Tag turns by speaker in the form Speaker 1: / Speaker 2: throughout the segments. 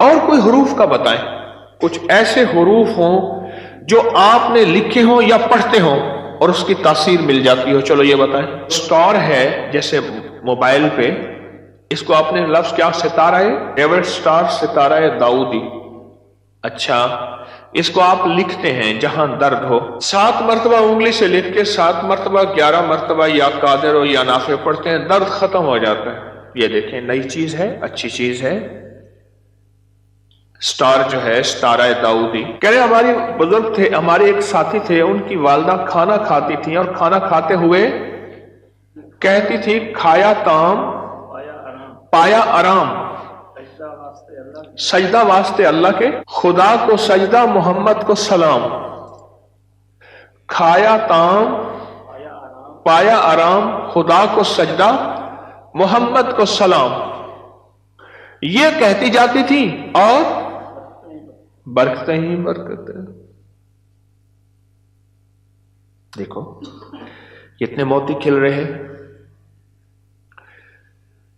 Speaker 1: اور کوئی حروف کا بتائیں، کچھ ایسے حروف ہوں جو آپ نے لکھے ہوں یا پڑھتے ہوں اور اس کی تاثیر مل جاتی ہو. چلو یہ بتائیں. اسٹار ہے جیسے موبائل پہ، اس کو آپ نے لفظ کیا ستارہ ہے، ایور اسٹار، ستارہ داؤدی. اچھا، اس کو آپ لکھتے ہیں جہاں درد ہو، 7 مرتبہ انگلی سے لکھ کے 7 مرتبہ 11 مرتبہ یا قادر ہو یا نافع پڑھتے ہیں، درد ختم ہو جاتا ہے. یہ دیکھیں نئی چیز ہے، اچھی چیز ہے. سٹار جو ہے ستارہ داؤدی. کہہ رہے ہماری بزرگ تھے، ہمارے ایک ساتھی تھے، ان کی والدہ کھانا کھاتی تھی اور کھانا کھاتے ہوئے کہتی تھی کھایا تام پایا آرام، سجدہ واسطے اللہ کے، خدا کو سجدہ محمد کو سلام. کھایا تام پایا آرام، خدا کو سجدہ محمد کو سلام. یہ کہتی جاتی تھی اور برکتیں ہی برکتیں. دیکھو کتنے موتی کھل رہے ہیں.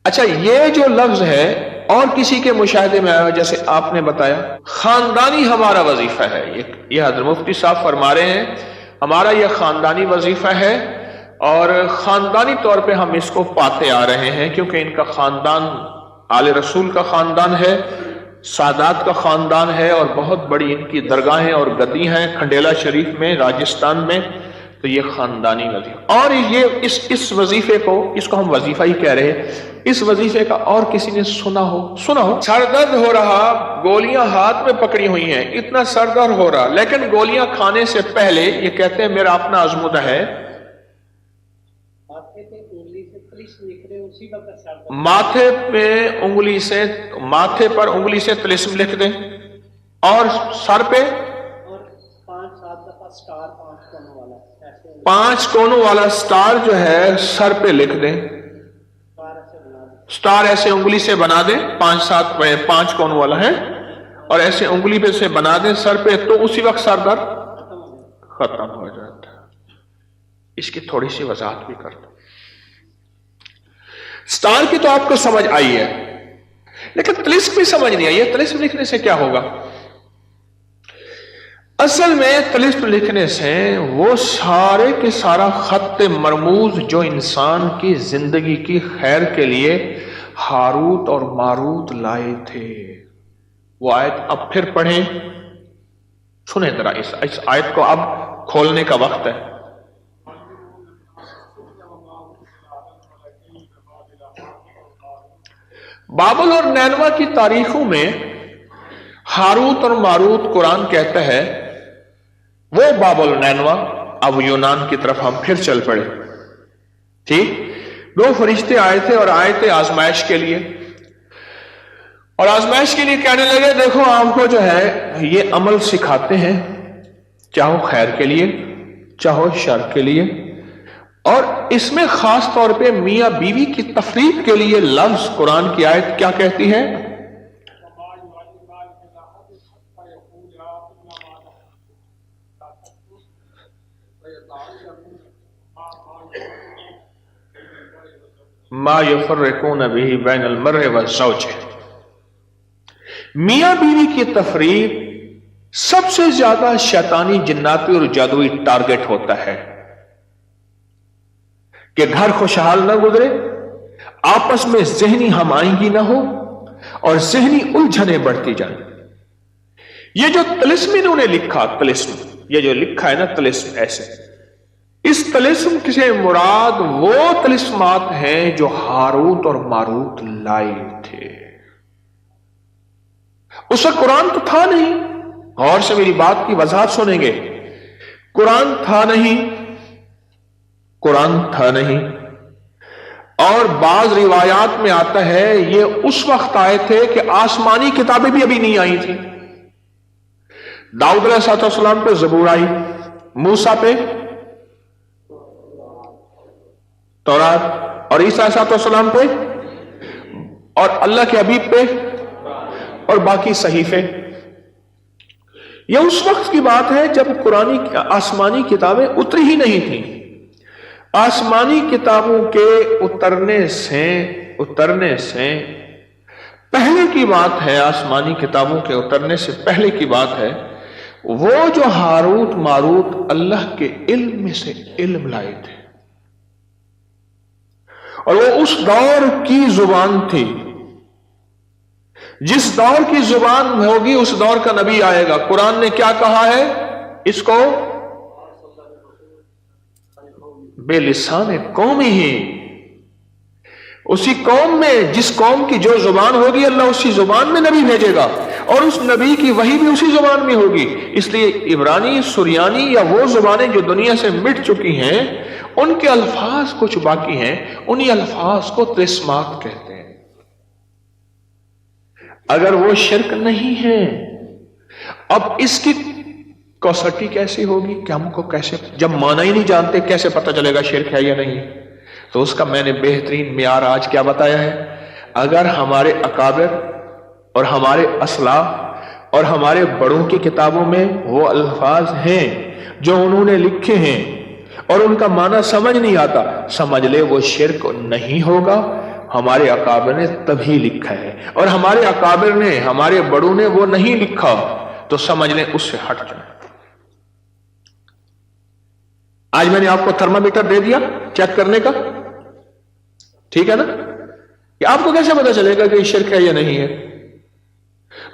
Speaker 1: اچھا، یہ جو لفظ ہے اور کسی کے مشاہدے میں آیا جیسے آپ نے بتایا، خاندانی ہمارا وظیفہ ہے. یہ حضرت مفتی صاحب فرما رہے ہیں ہمارا یہ خاندانی وظیفہ ہے، اور خاندانی طور پہ ہم اس کو پاتے آ رہے ہیں کیونکہ ان کا خاندان آل رسول کا خاندان ہے، سادات کا خاندان ہے، اور بہت بڑی ان کی درگاہیں اور گدی ہیں کھنڈیلا شریف میں راجستھان میں. تو یہ خاندانی وظیفہ، اور یہ اس وظیفے کو، اس کو ہم وظیفہ ہی کہہ رہے ہیں، اس وظیفے کا اور کسی نے سنا ہو. سر درد ہو رہا، گولیاں ہاتھ میں پکڑی ہوئی ہیں، اتنا سر درد ہو رہا، لیکن گولیاں کھانے سے پہلے یہ کہتے ہیں میرا اپنا عزمودہ ہے، ماتھے پہ انگلی سے، ماتھے پر انگلی سے طلسم لکھ دیں، اور سر پہ 5 کونوں والا سٹار جو ہے سر پہ لکھ دیں. سٹار ایسے انگلی سے بنا دیں، 5 کونوں والا ہے، اور ایسے انگلی پہ سے بنا دیں سر پہ، تو اسی وقت سر درد ختم ہو جاتا ہے. اس کی تھوڑی سی وضاحت بھی کرتا ہوں. سٹار کی تو آپ کو سمجھ آئی ہے، لیکن طلسم بھی سمجھ نہیں آئی ہے. طلسم لکھنے سے کیا ہوگا؟ اصل میں طلسم لکھنے سے وہ سارے کے سارا خط مرموز جو انسان کی زندگی کی خیر کے لیے ہاروت اور ماروت لائے تھے، وہ آیت اب پھر پڑھیں. سنیں ذرا اس آیت کو، اب کھولنے کا وقت ہے. بابل اور نینوا کی تاریخوں میں ہاروت اور ماروت قرآن کہتا ہے وہ بابل نینوا. اب یونان کی طرف ہم پھر چل پڑے. ٹھیک، 2 فرشتے آئے تھے اور آئے تھے آزمائش کے لیے، اور آزمائش کے لیے کہنے لگے دیکھو آپ کو جو ہے یہ عمل سکھاتے ہیں، چاہو خیر کے لیے چاہو شر کے لیے، اور اس میں خاص طور پہ میاں بیوی کی تفریق کے لیے لفظ قرآن کی آیت کیا کہتی ہے؟ ما یفرقون بہ بین المرء والزوج. میاں بیوی کی تفریق سب سے زیادہ شیطانی جناتی اور جادوئی ٹارگٹ ہوتا ہے کہ گھر خوشحال نہ گزرے، آپس میں ذہنی ہم آہنگی نہ ہو، اور ذہنی الجھنیں بڑھتی جائیں. یہ جو طلسم انہوں نے لکھا، طلسم یہ جو لکھا ہے نا طلسم ایسے، اس طلسم سے مراد وہ طلسمات ہیں جو ہاروت اور ماروت لائے تھے. اس وقت قرآن تو تھا نہیں. غور سے میری بات کی وضاحت سنیں گے. قرآن تھا نہیں، قرآن تھا نہیں. اور بعض روایات میں آتا ہے یہ اس وقت آئے تھے کہ آسمانی کتابیں بھی ابھی نہیں آئی تھیں. داؤد علیہ السلام پہ زبور آئی، موسیٰ پہ تورات، اور عیسیٰ علیہ السلام پہ، اور اللہ کے حبیب پہ، اور باقی صحیفے. یہ اس وقت کی بات ہے جب قرآنی آسمانی کتابیں اتری ہی نہیں تھیں. آسمانی کتابوں کے اترنے سے پہلے کی بات ہے، آسمانی کتابوں کے اترنے سے پہلے کی بات ہے، وہ جو ہاروت ماروت اللہ کے علم میں سے علم لائے تھے، اور وہ اس دور کی زبان تھی، جس دور کی زبان ہوگی اس دور کا نبی آئے گا۔ قرآن نے کیا کہا ہے اس کو؟ بے لسان قومی ہی، اسی قوم میں، جس قوم کی جو زبان ہوگی اللہ اسی زبان میں نبی بھیجے گا، اور اس نبی کی وحی بھی اسی زبان میں ہوگی۔ اس لیے عبرانی، سریانی یا وہ زبانیں جو دنیا سے مٹ چکی ہیں، ان کے الفاظ کچھ باقی ہیں، انہی الفاظ کو تسمات کہتے ہیں۔ اگر وہ شرک نہیں ہے، اب اس کی کوسٹی کیسی ہوگی کہ ہم کو کیسے، جب معنی ہی نہیں جانتے کیسے پتہ چلے گا شرک ہے یا نہیں؟ تو اس کا میں نے بہترین معیار آج کیا بتایا ہے؟ اگر ہمارے اکابر اور ہمارے اسلاف اور ہمارے بڑوں کی کتابوں میں وہ الفاظ ہیں جو انہوں نے لکھے ہیں اور ان کا معنی سمجھ نہیں آتا، سمجھ لے وہ شرک نہیں ہوگا، ہمارے اکابر نے تبھی لکھا ہے، اور ہمارے اکابر نے، ہمارے بڑوں نے وہ نہیں لکھا تو سمجھ لیں اس سے ہٹ جائیں۔ آج میں نے آپ کو تھرمامیٹر دے دیا چیک کرنے کا، ٹھیک ہے نا؟ کہ آپ کو کیسے پتا چلے گا کہ یہ شرک ہے یا نہیں ہے؟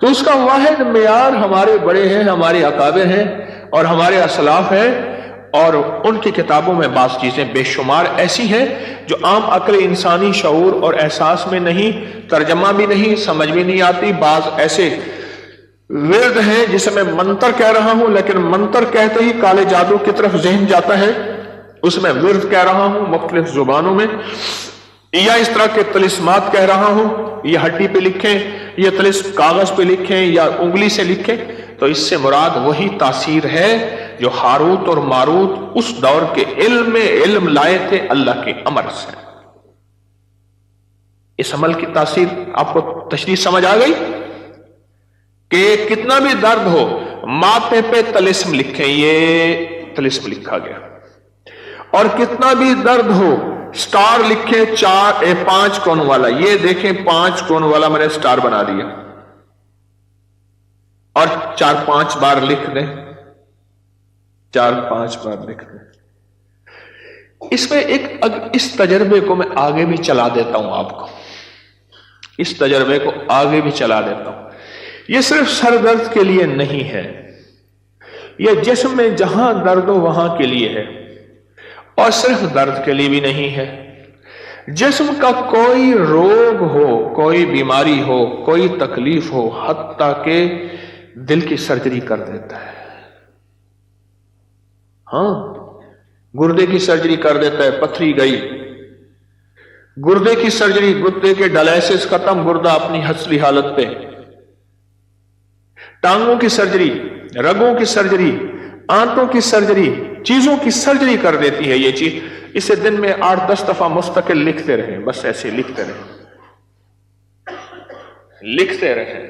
Speaker 1: تو اس کا واحد معیار ہمارے بڑے ہیں، ہمارے اکابر ہیں اور ہمارے اسلاف ہیں، اور ان کی کتابوں میں بعض چیزیں بے شمار ایسی ہیں جو عام عقل انسانی شعور اور احساس میں نہیں، ترجمہ بھی نہیں، سمجھ بھی نہیں آتی۔ بعض ایسے ورد ہیں جسے میں منتر کہہ رہا ہوں، لیکن منتر کہتے ہی کالے جادو کی طرف ذہن جاتا ہے، اس میں ورد کہہ رہا ہوں مختلف زبانوں میں، یا اس طرح کے طلسمات کہہ رہا ہوں، یہ ہڈی پہ لکھیں، یہ طلسم کاغذ پہ لکھیں یا انگلی سے لکھیں، تو اس سے مراد وہی تاثیر ہے جو ہاروت اور ماروت اس دور کے علم میں علم لائے تھے اللہ کے امر سے۔ اس عمل کی تاثیر آپ کو تشریح سمجھ آ گئی کہ کتنا بھی درد ہو، ماتھے پہ طلسم لکھیں، یہ طلسم لکھا گیا، اور کتنا بھی درد ہو سٹار لکھیں، 5 کون والا، یہ دیکھیں 5 کون والا میں نے سٹار بنا دیا، اور 4-5 بار لکھ دیں، 4-5 بار لکھ دیں۔ اس میں اس تجربے کو میں آگے بھی چلا دیتا ہوں، آپ کو اس تجربے کو آگے بھی چلا دیتا ہوں۔ یہ صرف سر درد کے لیے نہیں ہے، یہ جسم میں جہاں درد ہو وہاں کے لیے ہے، اور صرف درد کے لیے بھی نہیں ہے۔ جسم کا کوئی روگ ہو، کوئی بیماری ہو، کوئی تکلیف ہو، حتیٰ کہ دل کی سرجری کر دیتا ہے، ہاں گردے کی سرجری کر دیتا ہے، پتھری گئی، گردے کی سرجری، گردے کے ڈائلسس ختم، گردہ اپنی اصلی حالت پہ، ٹانگوں کی سرجری، رگوں کی سرجری، آنتوں کی سرجری، چیزوں کی سرجری کر دیتی ہے یہ چیز۔ اسے دن میں 8-10 دفعہ مستقل لکھتے رہیں، بس ایسے لکھتے رہیں، لکھتے رہیں۔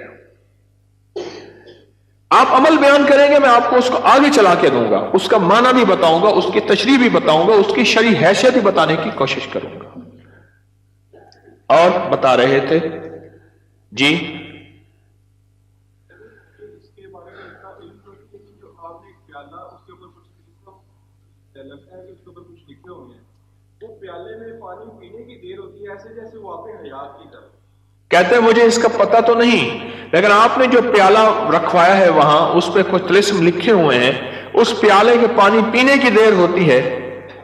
Speaker 1: آپ عمل بیان کریں گے، میں آپ کو اس کو آگے چلا کے دوں گا، اس کا معنی بھی بتاؤں گا، اس کی تشریح بھی بتاؤں گا، اس کی شرعی حیثیت بھی بتانے کی کوشش کروں گا۔ اور بتا رہے تھے جی، کہتے ہیں مجھے اس کا پتہ تو نہیں، لیکن آپ نے جو پیالہ رکھوایا ہے وہاں اس پہ کچھ طلسم لکھے ہوئے ہیں، اس پیالے کے پانی پینے کی دیر ہوتی ہے،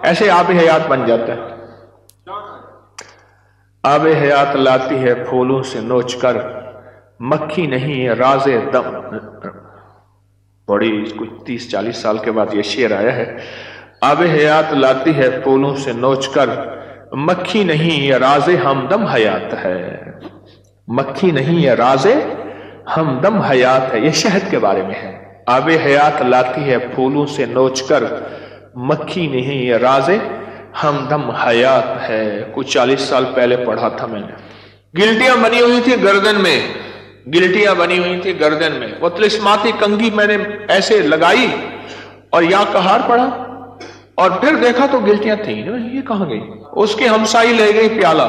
Speaker 1: ایسے آب حیات بن جاتا ہے۔ آب حیات لاتی ہے پھولوں سے نوچ کر، مکھی نہیں ہے راز دم۔ بڑی کچھ 30-40 سال کے بعد یہ شعر آیا ہے۔ آب حیات لاتی ہے پھولوں سے نوچ کر، مکھی نہیں یہ راز ہمدم حیات ہے، مکھی نہیں یہ راز ہمدم حیات ہے۔ یہ شہد کے بارے میں ہے۔ آب حیات لاتی ہے پھولوں سے نوچ کر، مکھی نہیں یہ راز ہمدم حیات ہے۔ کچھ 40 سال پہلے پڑھا تھا میں نے۔ گلٹیاں بنی ہوئی تھی گردن میں، گلٹیاں بنی ہوئی تھی گردن میں، وہ طلسماتی کنگھی میں نے ایسے لگائی اور یا کہار پڑھا، اور پھر دیکھا تو گلٹیاں تھیں، یہ کہاں گئی؟ اس کی ہمسائی لے گئی پیالہ،